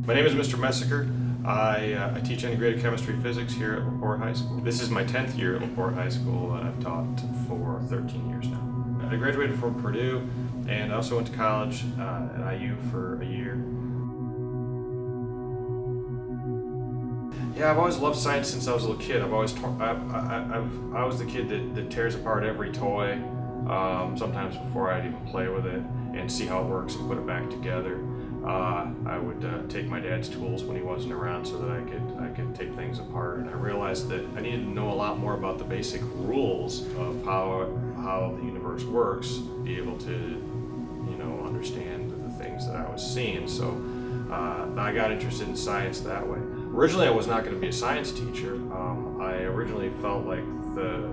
My name is Mr. Messacar. I teach integrated chemistry physics here at LaPorte High School. This is my 10th year at LaPorte High School, and I've taught for 13 years now. I graduated from Purdue, and I also went to college at IU for a year. Yeah, I've always loved science since I was a little kid. I was the kid that tears apart every toy, sometimes before I'd even play with it, and see how it works and put it back together. I would take my dad's tools when he wasn't around so that I could take things apart, and I realized that I needed to know a lot more about the basic rules of how the universe works, be able to understand the things that I was seeing. So I got interested in science that way. Originally I was not going to be a science teacher. I originally felt like the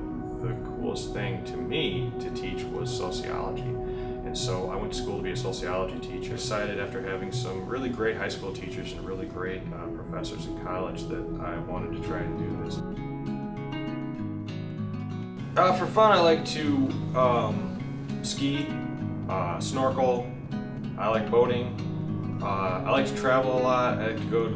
coolest thing to me to teach was sociology. And so I went to school to be a sociology teacher. Decided after having some really great high school teachers and really great professors in college that I wanted to try and do this. For fun, I like to ski, snorkel. I like boating. I like to travel a lot. I like to go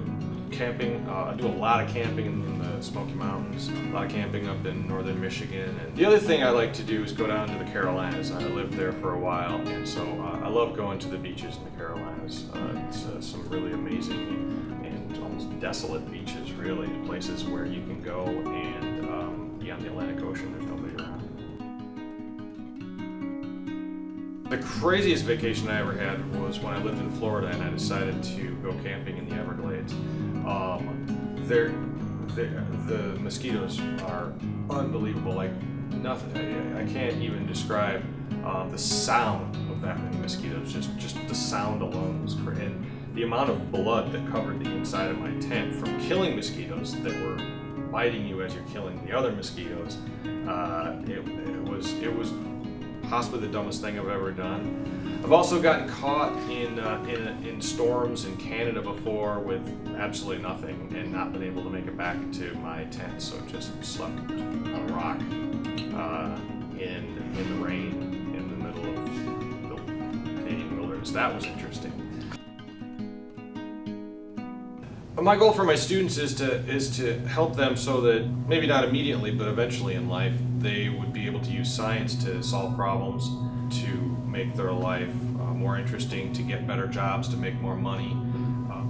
camping. I do a lot of camping in the Smoky Mountains, a lot of camping up in northern Michigan. And the other thing I like to do is go down to the Carolinas. I lived there for a while, and so I love going to the beaches in the Carolinas. It's some really amazing and almost desolate beaches, really, places where you can go and be on the Atlantic Ocean. There's nobody around. The craziest vacation I ever had was when I lived in Florida and I decided to go camping in the Everglades. The mosquitoes are unbelievable, like nothing. I can't even describe the sound of that many mosquitoes. Just the sound alone was crazy. And the amount of blood that covered the inside of my tent from killing mosquitoes that were biting you as you're killing the other mosquitoes. It was possibly the dumbest thing I've ever done. I've also gotten caught in storms in Canada before with absolutely nothing and not been able to make it back to my tent, so just slept on a rock in the rain in the middle of the Canadian wilderness. That was interesting. My goal for my students is to help them so that maybe not immediately, but eventually in life, they would be able to use science to solve problems, to make their life more interesting, to get better jobs, to make more money.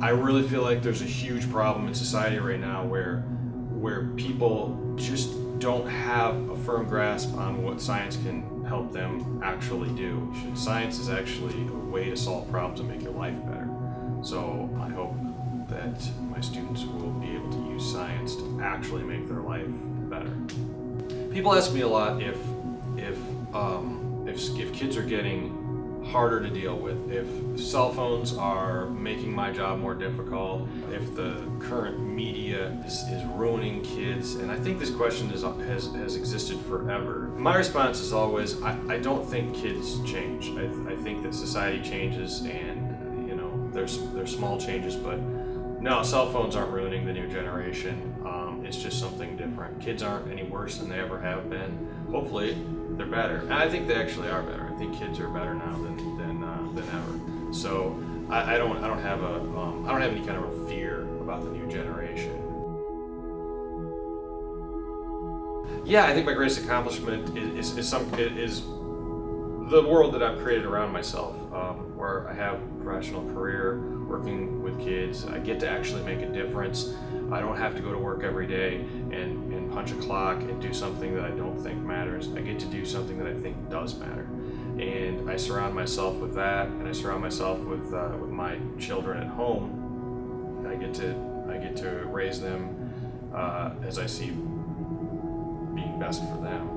I really feel like there's a huge problem in society right now where people just don't have a firm grasp on what science can help them actually do. Science is actually a way to solve problems and make your life better. So I hope that my students will be able to use science to actually make their life better. People ask me a lot if kids are getting harder to deal with, if cell phones are making my job more difficult, if the current media is ruining kids, and I think this question has existed forever. My response is always, I don't think kids change. I think that society changes, and there's small changes, but no, cell phones aren't ruining the new generation. It's just something different. Kids aren't any worse than they ever have been. Hopefully, they're better. And I think they actually are better. I think kids are better now than ever. So I don't have any kind of a fear about the new generation. Yeah, I think my greatest accomplishment is the world that I've created around myself, where I have a professional career working with kids. I get to actually make a difference. I don't have to go to work every day and punch a clock and do something that I don't think matters. I get to do something that I think does matter. And I surround myself with that, and I surround myself with my children at home. I get to raise them as I see being best for them.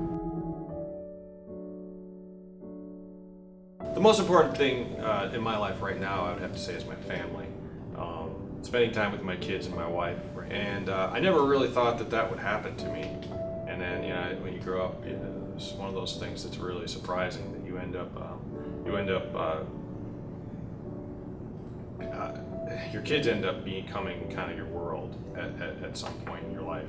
The most important thing in my life right now, I would have to say, is my family. Spending time with my kids and my wife. And I never really thought that would happen to me. And then, when you grow up, it's one of those things that's really surprising that you end up your kids end up becoming kind of your world at some point in your life.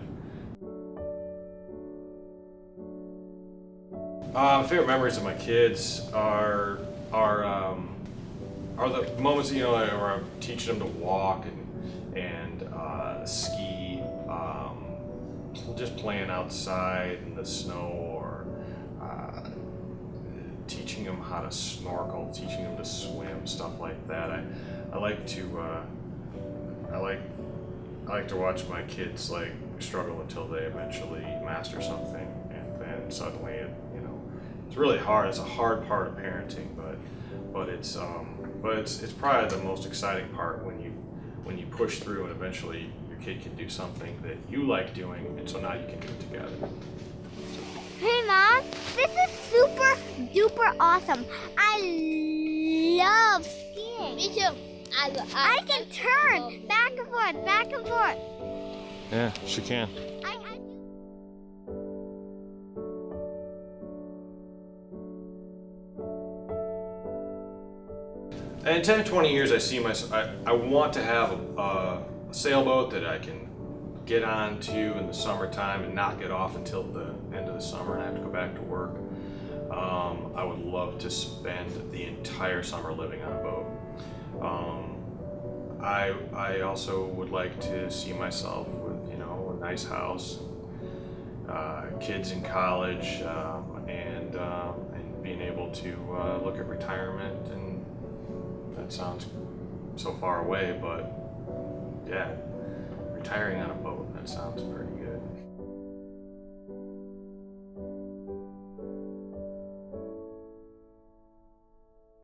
Favorite memories of my kids are the moments where I'm teaching them to walk and and ski, just playing outside in the snow, or teaching them how to snorkel, teaching them to swim, stuff like that. I like to watch my kids like struggle until they eventually master something, and then suddenly it's really hard. It's a hard part of parenting, but it's probably the most exciting part when you push through and eventually your kid can do something that you like doing, and so now you can do it together. Hey Mom, this is super duper awesome. I love skiing. Me too. I can turn back and forth, back and forth. Yeah, she can. And in 10 to 20 years, I see myself, I want to have a sailboat that I can get onto in the summertime and not get off until the end of the summer and I have to go back to work. I would love to spend the entire summer living on a boat. I also would like to see myself with, a nice house, kids in college, and being able to look at retirement. And that sounds so far away, but yeah, retiring on a boat, that sounds pretty good.